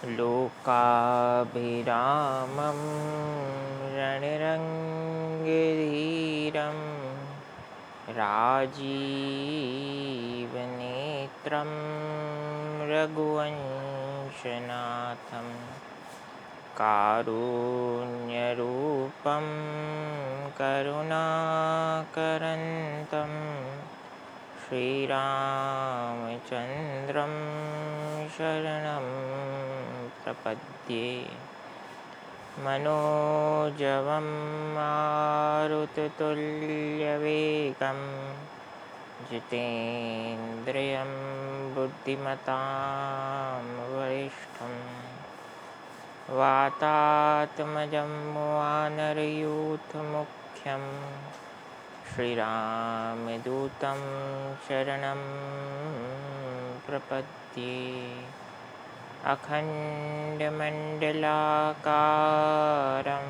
लोकाभिरामं रणरङ्गधीरं राजीवनेत्रं रघुवंशनाथं कारुण्यरूपं करुणाकरन्तं श्रीरामचन्द्रं शरणं प्रपद्ये। मनोजवं मारुततुल्यवेगं जितेन्द्रियं बुद्धिमतां वरिष्ठं वातात्मजं वानरयूथमुख्यं श्रीरामदूतं शरणं प्रपद्ये। अखण्डमण्डलाकारं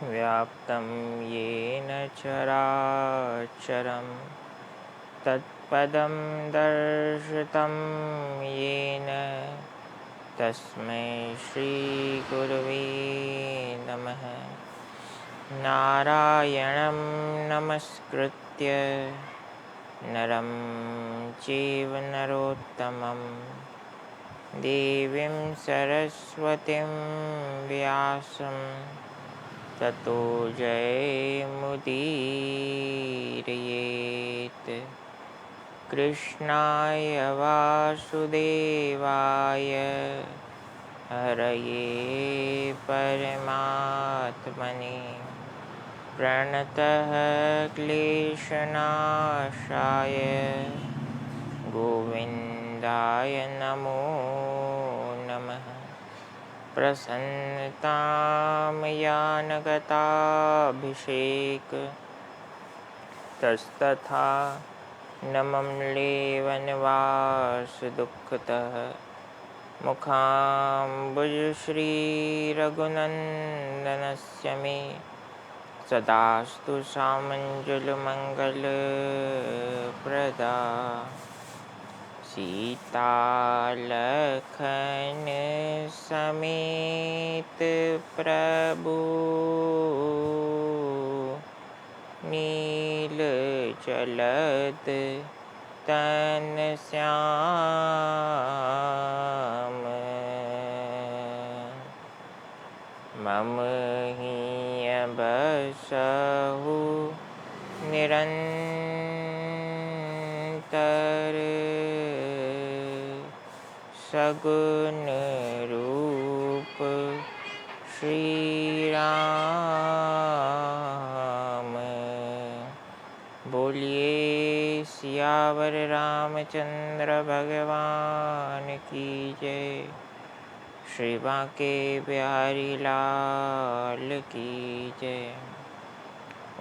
व्याप्तं येन चराचरं तत्पदं दर्शितं येन तस्मै श्रीगुरवे नमः। नारायणं नमस्कृत्य नरं चैव नरोत्तमं देवीं सरस्वतीं व्यासं ततो जयमुदीरयेत्। कृष्णाय वासुदेवाय हरये परमात्मने प्रणतः क्लेशनाशाय गोविन्दाय नमो नमः। प्रसन्नतां यानगताभिषेक तस्तथा नमम्लेवनवासदुःखतः मुखाम्बुजश्रीरघुनन्दनस्य मे सदास्तु सामञ्जलमङ्गलप्रदा। सीतालखन समेत प्रभु नीलजलद तन श्याम मम हिय बसहु निरंतर सगुण रूप श्री राम। बोलिए सियावर रामचंद्र भगवान की जय। श्री बांके बिहारी लाल की जय।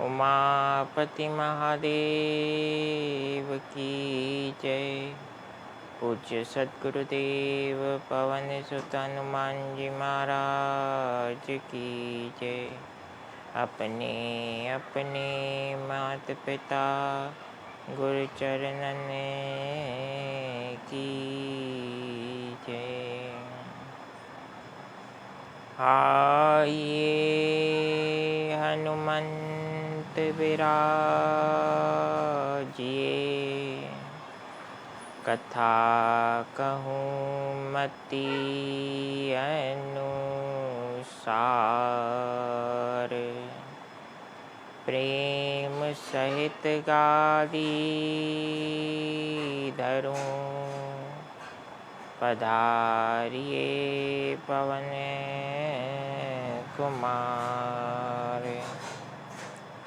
उमापति महादेव की जय। पूज्य सद्गुरुदेव पवन सुत हनुमान जी महाराज की जय। अपने अपने मात पिता गुरु चरणन की जय। आइए हनुमंत बिराजिए कथा कहूँ मति अनुसार प्रेम सहित गादी धरूं पधारिए पवन कुमार।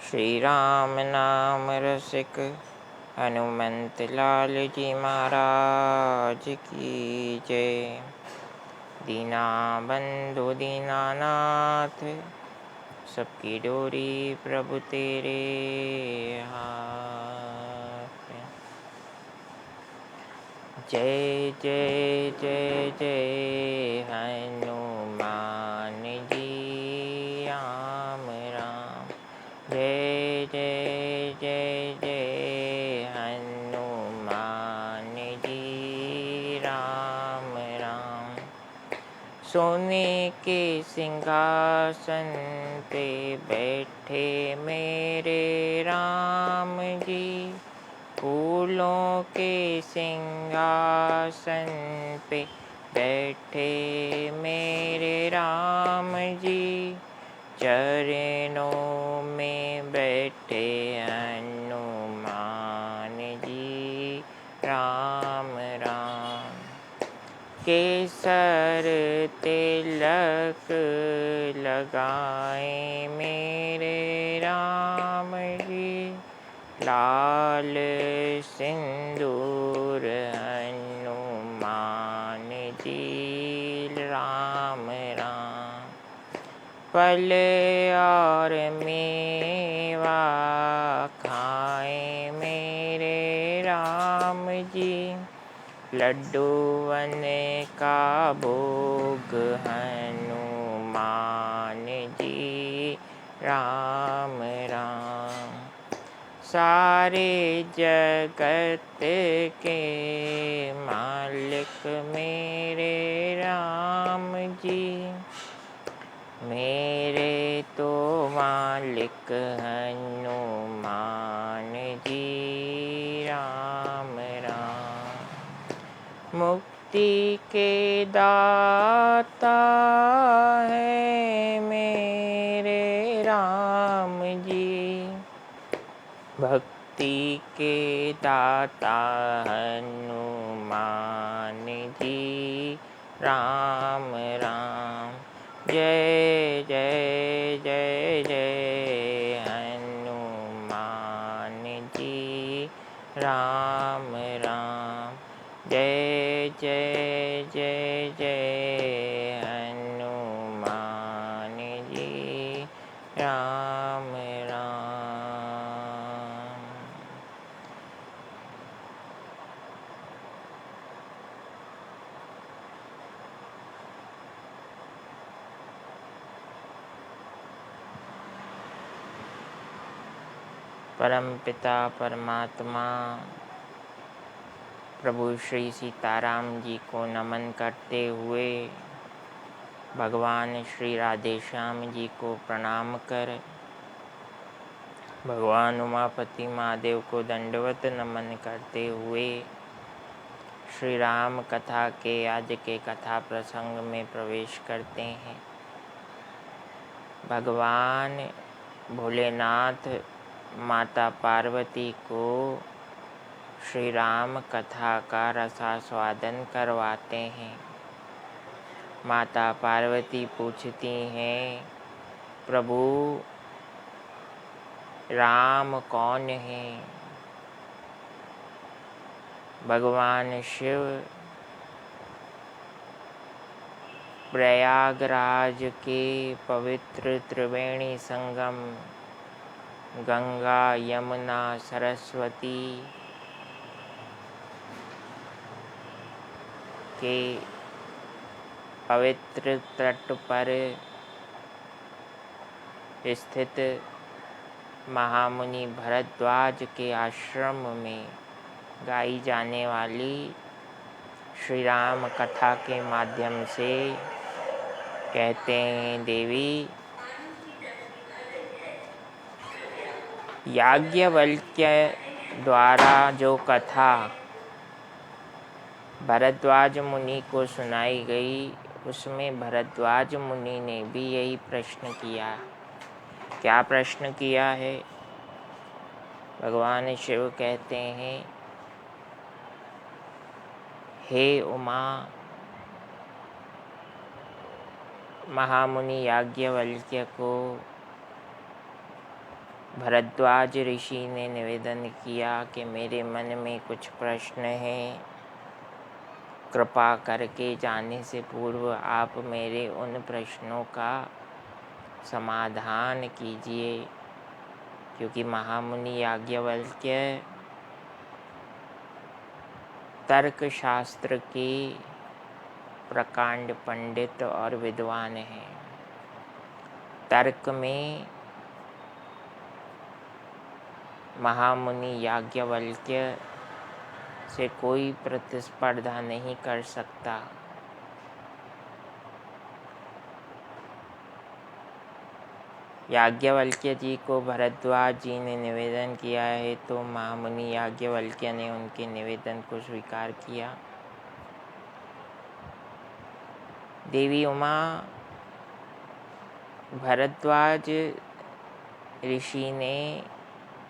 श्री राम नाम रसिक हनुमंत लाल जी महाराज की जय। दीना बंधु दीनानाथ सबकी डोरी प्रभु तेरे हाथ। जय जय जय जय हनुमान जी राम राम। जय जय जय जय हनुमान जी राम राम। सोने के सिंहासन पे बैठे मेरे राम जी, फूलों के सिंहासन पे बैठे मेरे राम जी, चरणों में बैठे हनुमान जी, राम राम। केसर तिलक लगाए मेरे राम जी, लाल सिंदूर हनुमान जी, राम राम। फल और मेवा खाए मेरे राम जी, लड्डूवन का भोग हनुमान जी, राम राम। सारे जगत के मालिक मेरे राम जी, मेरे तो मालिक हनुमान जी, राम राम। मुक्ति के दाता है मेरे राम जी, भक्ति के दाता हनुमान जी, राम राम। जय जय जय जय हनुमान जी, राम राम। जय जय जय जय हनुमान जी, राम राम। परमपिता परमात्मा प्रभु श्री सीताराम जी को नमन करते हुए भगवान श्री राधेश्याम जी को प्रणाम कर भगवान उमापति महादेव को दंडवत नमन करते हुए श्री राम कथा के आज के कथा प्रसंग में प्रवेश करते हैं। भगवान भोलेनाथ माता पार्वती को श्री राम कथा का रसास्वादन करवाते हैं। माता पार्वती पूछती हैं, प्रभु राम कौन है? भगवान शिव प्रयागराज के पवित्र त्रिवेणी संगम गंगा यमुना सरस्वती के पवित्र तट पर स्थित महामुनि भरद्वाज के आश्रम में गाई जाने वाली श्री राम कथा के माध्यम से कहते हैं, देवी याज्ञवल्क्य द्वारा जो कथा भरद्वाज मुनि को सुनाई गई, उसमें भरद्वाज मुनि ने भी यही प्रश्न किया। क्या प्रश्न किया है? भगवान शिव कहते हैं, हे उमा, महामुनि याज्ञवल्क्य को भरद्वाज ऋषि ने निवेदन किया कि मेरे मन में कुछ प्रश्न हैं, कृपा करके जाने से पूर्व आप मेरे उन प्रश्नों का समाधान कीजिए, क्योंकि महामुनि याज्ञवल्क्य तर्कशास्त्र के प्रकांड पंडित और विद्वान हैं। तर्क में महामुनि याज्ञवल्क्य से कोई प्रतिस्पर्धा नहीं कर सकता। याज्ञवल्क्य जी को भरद्वाज जी ने निवेदन किया है, तो महामुनि याज्ञवल्क्य ने उनके निवेदन को स्वीकार किया। देवी उमा भरद्वाज ऋषि ने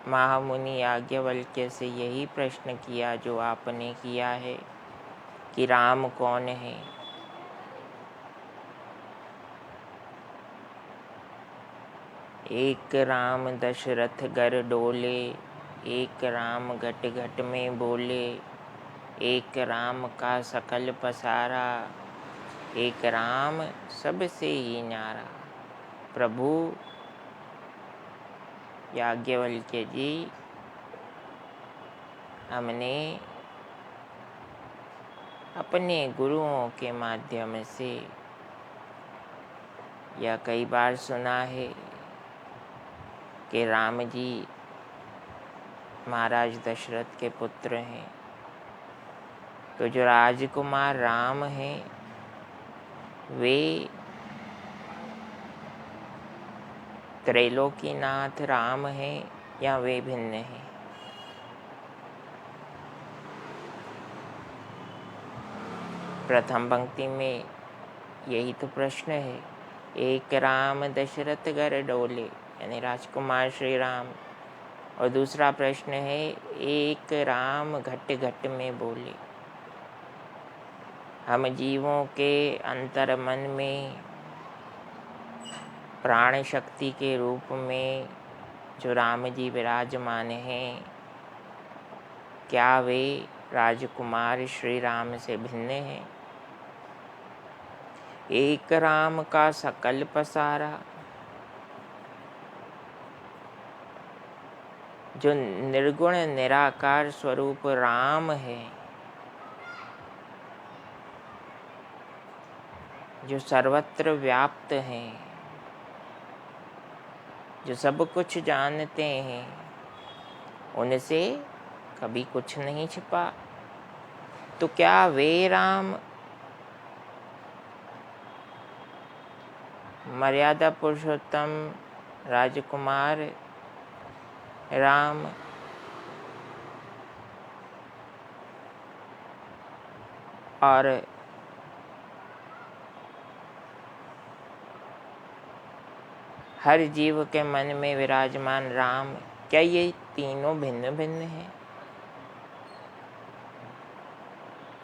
महामुनि याज्ञवल्क्य से यही प्रश्न किया जो आपने किया है कि राम कौन है। एक राम दशरथ गर डोले, एक राम घट घट में बोले, एक राम का सकल पसारा, एक राम सबसे ही न्यारा। प्रभु याज्ञवल्क्य जी, हमने अपने गुरुओं के माध्यम से यह कई बार सुना है कि राम जी महाराज दशरथ के पुत्र हैं। तो जो राजकुमार राम हैं वे त्रैलोकीनाथ राम हैं या वे भिन्न हैं। प्रथम पंक्ति में यही तो प्रश्न है। एक राम दशरथ गर डोले, यानी राजकुमार श्री राम। और दूसरा प्रश्न है, एक राम घट घट में बोले। हम जीवों के अंतर मन में प्राण शक्ति के रूप में जो राम जी विराजमान हैं, क्या वे राजकुमार श्री राम से भिन्न हैं? एक राम का सकल पसारा, जो निर्गुण निराकार स्वरूप राम है, जो सर्वत्र व्याप्त हैं, जो सब कुछ जानते हैं, उनसे कभी कुछ नहीं छिपा। तो क्या वे राम मर्यादा पुरुषोत्तम राजकुमार राम और हर जीव के मन में विराजमान राम, क्या ये तीनों भिन्न भिन्न हैं?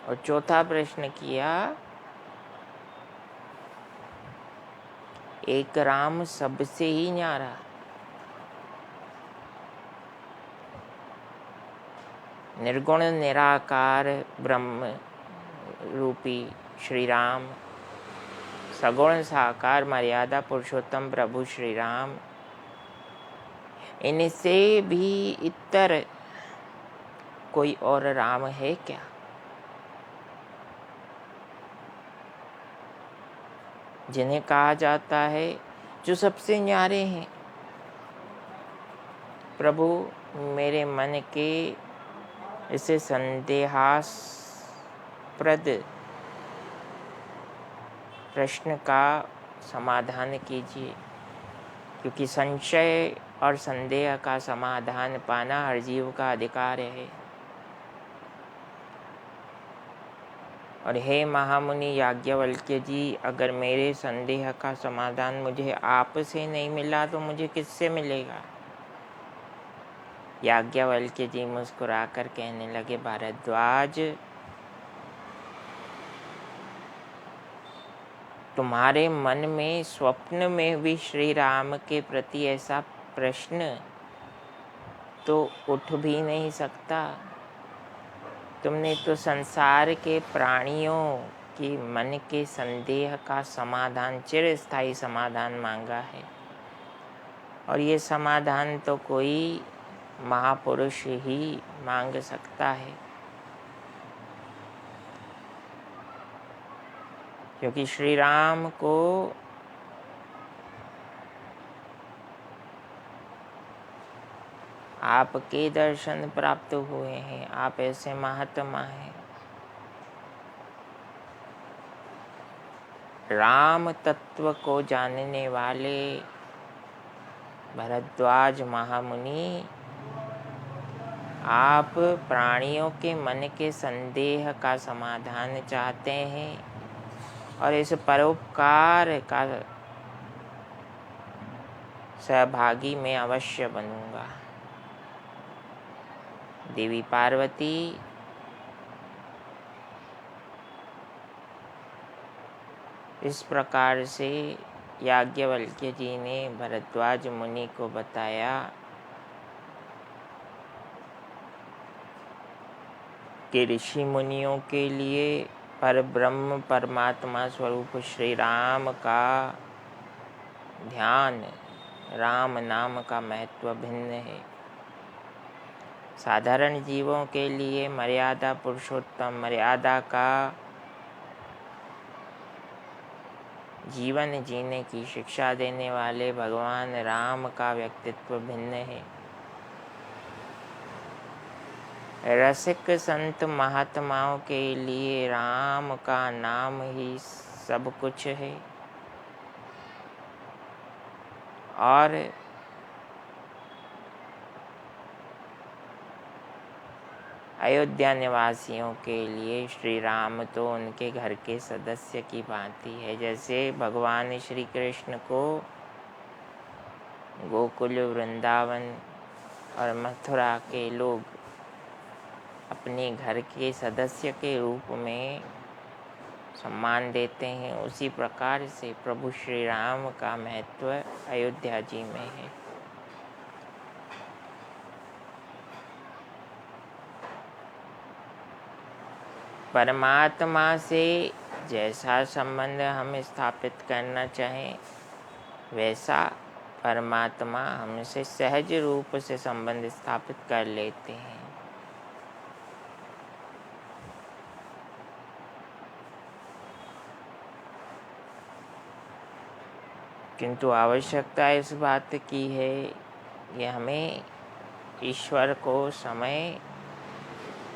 और चौथा प्रश्न किया, एक राम सबसे ही न्यारा। निर्गुण निराकार ब्रह्म रूपी श्री राम, सगुण साकार मर्यादा पुरुषोत्तम प्रभु श्री राम, इनसे भी इतर कोई और राम है क्या? जिन्हें कहा जाता है जो सबसे न्यारे हैं। प्रभु मेरे मन के इसे संदेहास्पद प्रश्न का समाधान कीजिए, क्योंकि संशय और संदेह का समाधान पाना हर जीव का अधिकार है। और हे महामुनि याज्ञवल्क्य जी, अगर मेरे संदेह का समाधान मुझे आप से नहीं मिला तो मुझे किससे मिलेगा? याज्ञवल्क्य जी मुस्कुराकर कहने लगे, भारद्वाज, तुम्हारे मन में स्वप्न में भी श्री राम के प्रति ऐसा प्रश्न तो उठ भी नहीं सकता। तुमने तो संसार के प्राणियों के मन के संदेह का समाधान, चिरस्थायी समाधान मांगा है। और ये समाधान तो कोई महापुरुष ही मांग सकता है, क्योंकि श्री राम को आपके दर्शन प्राप्त हुए हैं। आप ऐसे महात्मा हैं। राम तत्व को जानने वाले भरद्वाज महामुनि, आप प्राणियों के मन के संदेह का समाधान चाहते हैं और इस परोपकार का सहभागी मैं अवश्य बनूंगा। देवी पार्वती इस प्रकार से याज्ञवल्क्य जी ने भरद्वाज मुनि को बताया कि ऋषि मुनियों के लिए परब्रह्म परमात्मा स्वरूप श्री राम का ध्यान, राम नाम का महत्व भिन्न है। साधारण जीवों के लिए मर्यादा पुरुषोत्तम, मर्यादा का जीवन जीने की शिक्षा देने वाले भगवान राम का व्यक्तित्व भिन्न है। रसिक संत महात्माओं के लिए राम का नाम ही सब कुछ है और अयोध्या निवासियों के लिए श्री राम तो उनके घर के सदस्य की भांति है। जैसे भगवान श्री कृष्ण को गोकुल, वृंदावन और मथुरा के लोग अपने घर के सदस्य के रूप में सम्मान देते हैं, उसी प्रकार से प्रभु श्री राम का महत्व अयोध्या जी में है। परमात्मा से जैसा संबंध हम स्थापित करना चाहें वैसा परमात्मा हमसे सहज रूप से संबंध स्थापित कर लेते हैं। किंतु आवश्यकता इस बात की है कि हमें ईश्वर को समय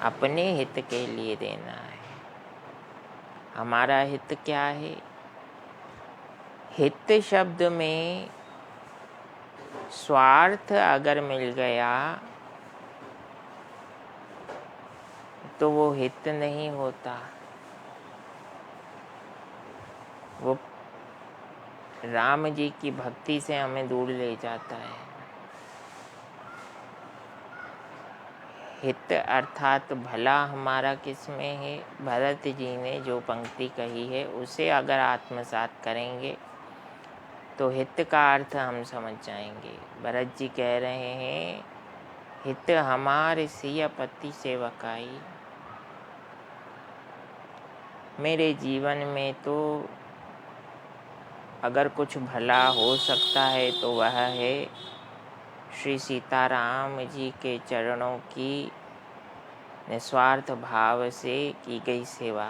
अपने हित के लिए देना है। हमारा हित क्या है? हित शब्द में स्वार्थ अगर मिल गया तो वो हित नहीं होता, वो राम जी की भक्ति से हमें दूर ले जाता है। हित अर्थात भला हमारा किस में है? भरत जी ने जो पंक्ति कही है उसे अगर आत्मसात करेंगे तो हित का अर्थ हम समझ जाएंगे। भरत जी कह रहे हैं, हित हमारे सिय पति सेवकाई। मेरे जीवन में तो अगर कुछ भला हो सकता है तो वह है श्री सीताराम जी के चरणों की निस्वार्थ भाव से की गई सेवा।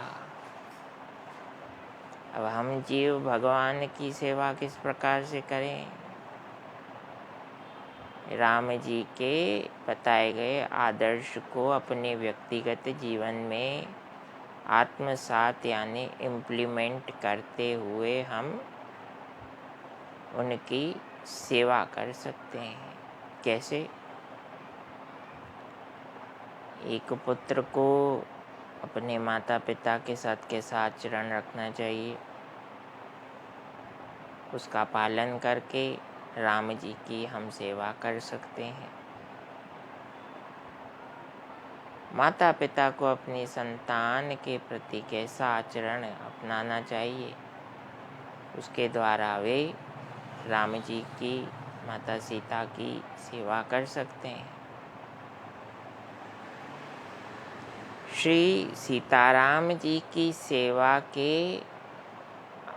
अब हम जीव भगवान की सेवा किस प्रकार से करें? राम जी के बताए गए आदर्श को अपने व्यक्तिगत जीवन में आत्मसात यानी इम्प्लीमेंट करते हुए हम उनकी सेवा कर सकते हैं। कैसे? एक पुत्र को अपने माता पिता के साथ कैसा आचरण रखना चाहिए, उसका पालन करके राम जी की हम सेवा कर सकते हैं। माता पिता को अपनी संतान के प्रति कैसा आचरण अपनाना चाहिए, उसके द्वारा वे राम जी की, माता सीता की सेवा कर सकते हैं। श्री सीताराम जी की सेवा के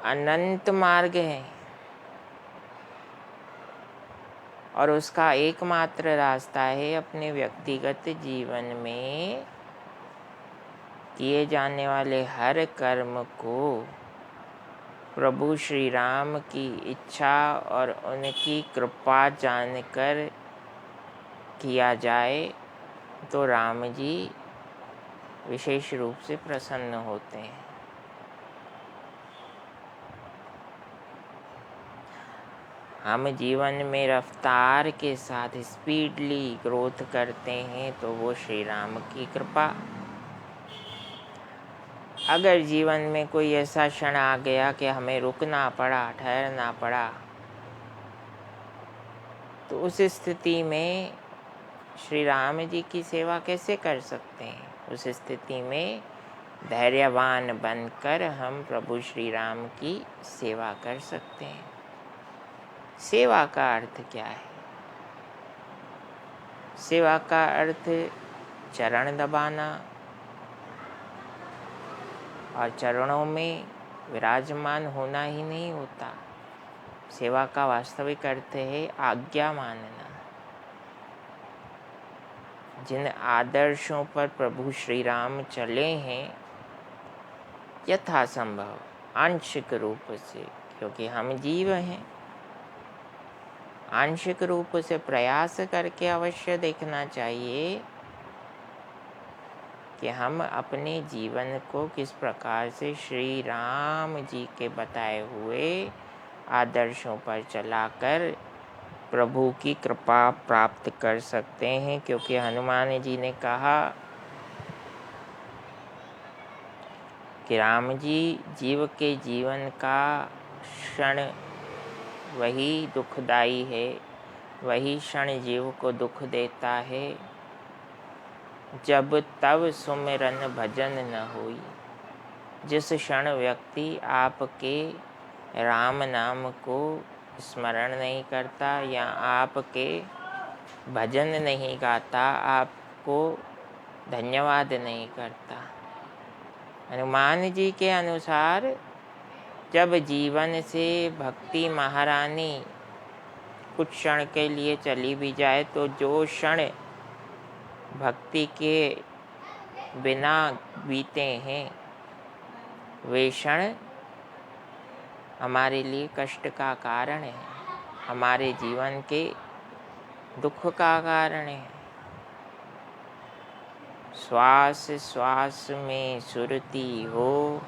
अनंत मार्ग हैं और उसका एकमात्र रास्ता है अपने व्यक्तिगत जीवन में किए जाने वाले हर कर्म को प्रभु श्री राम की इच्छा और उनकी कृपा जानकर किया जाए तो राम जी विशेष रूप से प्रसन्न होते हैं। हम जीवन में रफ्तार के साथ स्पीडली ग्रोथ करते हैं तो वो श्री राम की कृपा। अगर जीवन में कोई ऐसा क्षण आ गया कि हमें रुकना पड़ा, ठहरना पड़ा, तो उस स्थिति में श्री राम जी की सेवा कैसे कर सकते हैं? उस स्थिति में धैर्यवान बनकर हम प्रभु श्री राम की सेवा कर सकते हैं। सेवा का अर्थ क्या है? सेवा का अर्थ चरण दबाना और चरणों में विराजमान होना ही नहीं होता। सेवा का वास्तविक अर्थ है आज्ञा मानना। जिन आदर्शों पर प्रभु श्री राम चले हैं, यथासंभव आंशिक रूप से, क्योंकि हम जीव हैं, आंशिक रूप से प्रयास करके अवश्य देखना चाहिए कि हम अपने जीवन को किस प्रकार से श्री राम जी के बताए हुए आदर्शों पर चलाकर प्रभु की कृपा प्राप्त कर सकते हैं। क्योंकि हनुमान जी ने कहा कि राम जी जीव के जीवन का क्षण वही दुखदाई है, वही क्षण जीव को दुख देता है जब तब सुमिरन भजन न होई। जिस क्षण व्यक्ति आपके राम नाम को स्मरण नहीं करता या आपके भजन नहीं गाता, आपको धन्यवाद नहीं करता। हनुमान जी के अनुसार जब जीवन से भक्ति महारानी कुछ क्षण के लिए चली भी जाए तो जो क्षण भक्ति के बिना बीते हैं वे क्षण हमारे लिए कष्ट का कारण है, हमारे जीवन के दुख का कारण है। श्वास श्वास में सुरती हो,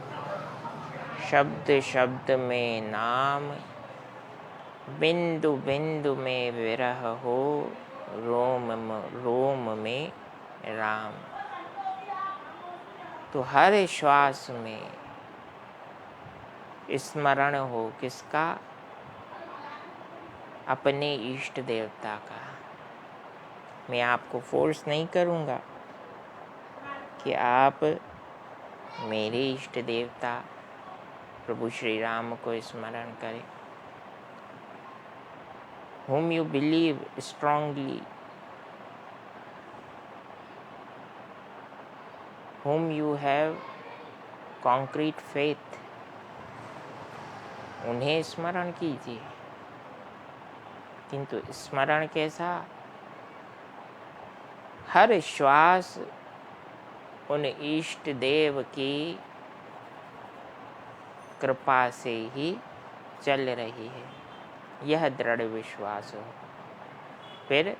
शब्द शब्द में नाम, बिंदु बिंदु में विरह हो, रोम रोम में राम। तो हर श्वास में स्मरण हो किसका? अपने इष्ट देवता का। मैं आपको फोर्स नहीं करूँगा कि आप मेरे इष्ट देवता प्रभु श्री राम को स्मरण करें। whom you believe strongly, whom you have concrete faith, उन्हें स्मरण कीजिए। किंतु स्मरण कैसा? हर श्वास उन इष्ट देव की कृपा से ही चल रही है, यह दृढ़ विश्वास हो। फिर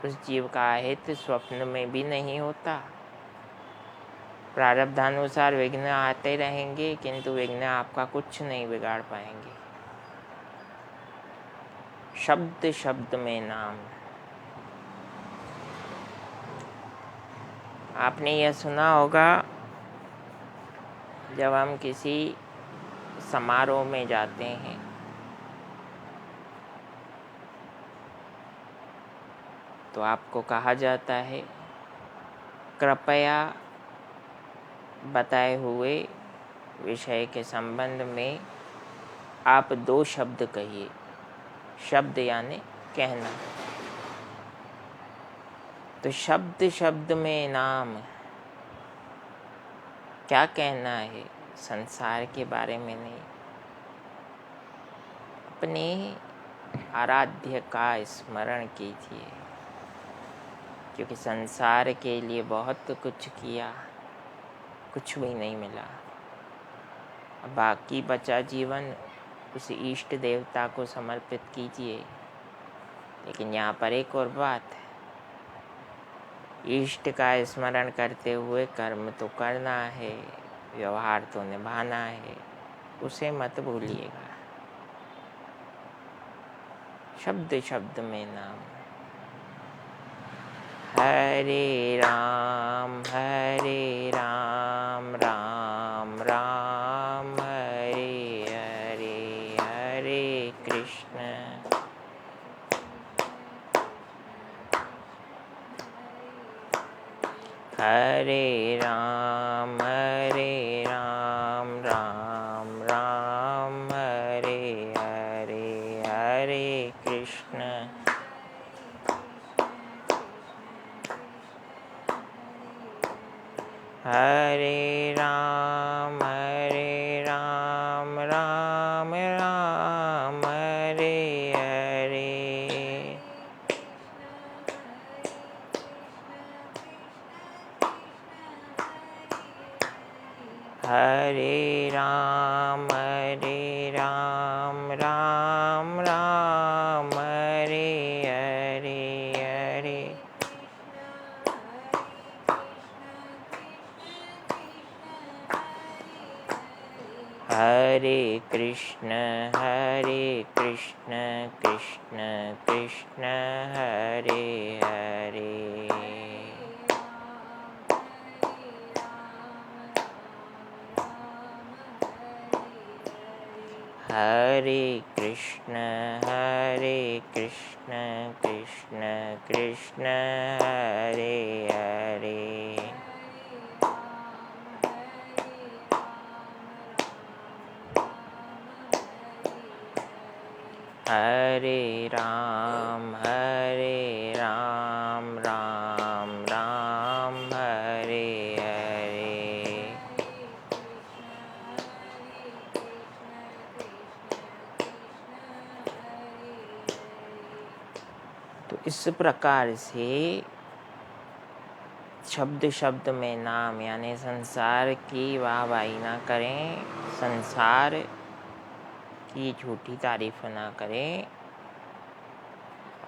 उस जीव का हित स्वप्न में भी नहीं होता। प्रारब्धानुसार विघ्न आते रहेंगे किंतु विघ्न आपका कुछ नहीं बिगाड़ पाएंगे। शब्द शब्द में नाम। आपने यह सुना होगा, जब हम किसी समारोह में जाते हैं तो आपको कहा जाता है कृपया बताए हुए विषय के संबंध में आप 2 शब्द कहिए। शब्द यानी कहना। तो शब्द शब्द में नाम। क्या कहना है? संसार के बारे में नहीं, अपने आराध्य का स्मरण कीजिए। क्योंकि संसार के लिए बहुत कुछ किया, कुछ भी नहीं मिला। बाकी बचा जीवन उस इष्ट देवता को समर्पित कीजिए। लेकिन यहाँ पर एक और बात है, इष्ट का स्मरण करते हुए कर्म तो करना है, व्यवहार तो निभाना है, उसे मत भूलिएगा। शब्द शब्द में नाम। हरे राम राम राम हरे हरे, हरे कृष्ण हरे राम राम राम हरे हरे, हरे कृष्ण हरे राम राम राम हरे हरे, हरे राम राम हरे हरे, हरे हरे कृष्ण कृष्ण कृष्ण हरे हरे, हरे कृष्ण कृष्ण कृष्ण हरे हरे, हरे राम राम हरे हरे। तो इस प्रकार से शब्द शब्द में नाम, यानी संसार की वाहवाही ना करें, संसार की झूठी तारीफ ना करें,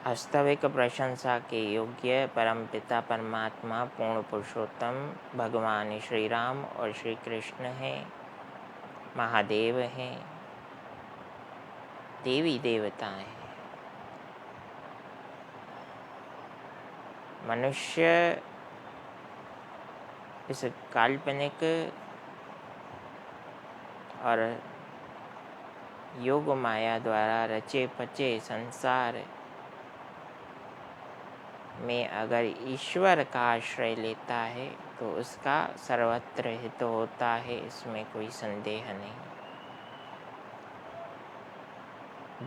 वास्तविक प्रशंसा के योग्य परमपिता परमात्मा पूर्ण पुरुषोत्तम भगवान श्री राम और श्री कृष्ण हैं, महादेव हैं, देवी देवता हैं। मनुष्य इस काल्पनिक और योग माया द्वारा रचे पचे संसार में अगर ईश्वर का आश्रय लेता है तो उसका सर्वत्र हित होता है, इसमें कोई संदेह नहीं।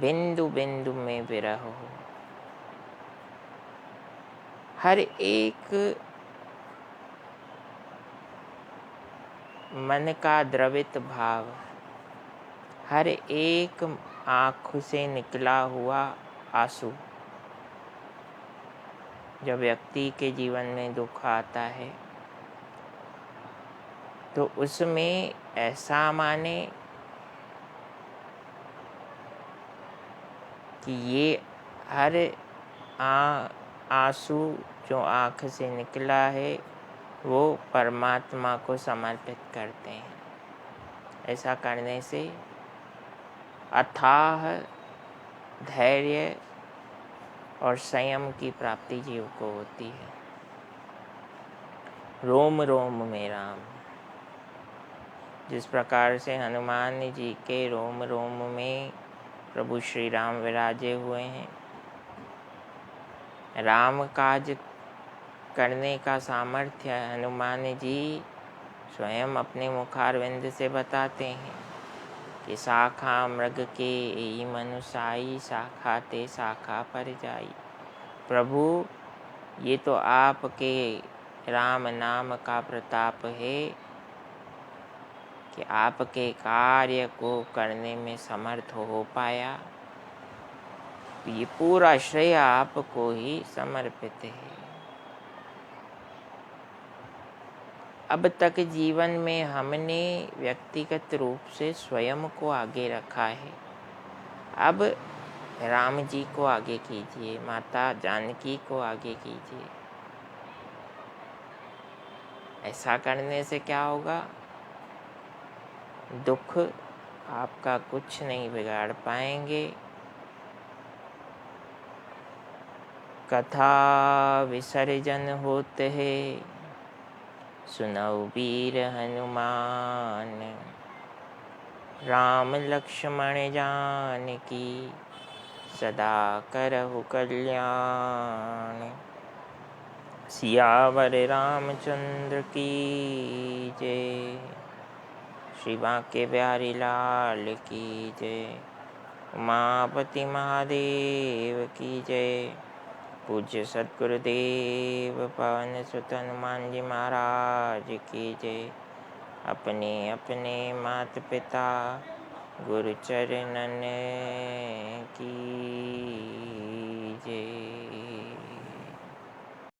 बिंदु बिंदु में विरह हो, हर एक मन का द्रवित भाव, हर एक आँख से निकला हुआ आंसू, जब व्यक्ति के जीवन में दुख आता है तो उसमें ऐसा माने कि ये हर आंसू जो आँख से निकला है वो परमात्मा को समर्पित करते हैं। ऐसा करने से अथाह धैर्य और संयम की प्राप्ति जीव को होती है। रोम रोम में राम, जिस प्रकार से हनुमान जी के रोम रोम में प्रभु श्री राम विराजे हुए हैं, राम काज करने का सामर्थ्य हनुमान जी स्वयं अपने मुखारविंद से बताते हैं कि शाखा मृग के एई मनुसाई, शाखा ते शाखा पर जाई। प्रभु, ये तो आपके राम नाम का प्रताप है कि आपके कार्य को करने में समर्थ हो पाया। ये पूरा श्रेय आपको ही समर्पित है। अब तक जीवन में हमने व्यक्तिगत रूप से स्वयं को आगे रखा है, अब राम जी को आगे कीजिए, माता जानकी को आगे कीजिए। ऐसा करने से क्या होगा? दुख आपका कुछ नहीं बिगाड़ पाएंगे। कथा विसर्जन होते है, सुनौ वीर हनुमान। राम लक्ष्मण जानकी, सदा करहु कल्याण। सियावर रामचंद्र की जय, श्री बांके बिहारी लाल की जय। उमापति महादेव की जय। पूज्य सद्गुरुदेव पवन सुत हनुमान जी महाराज की जय। अपने अपने माता पिता गुरु चरणन की जय।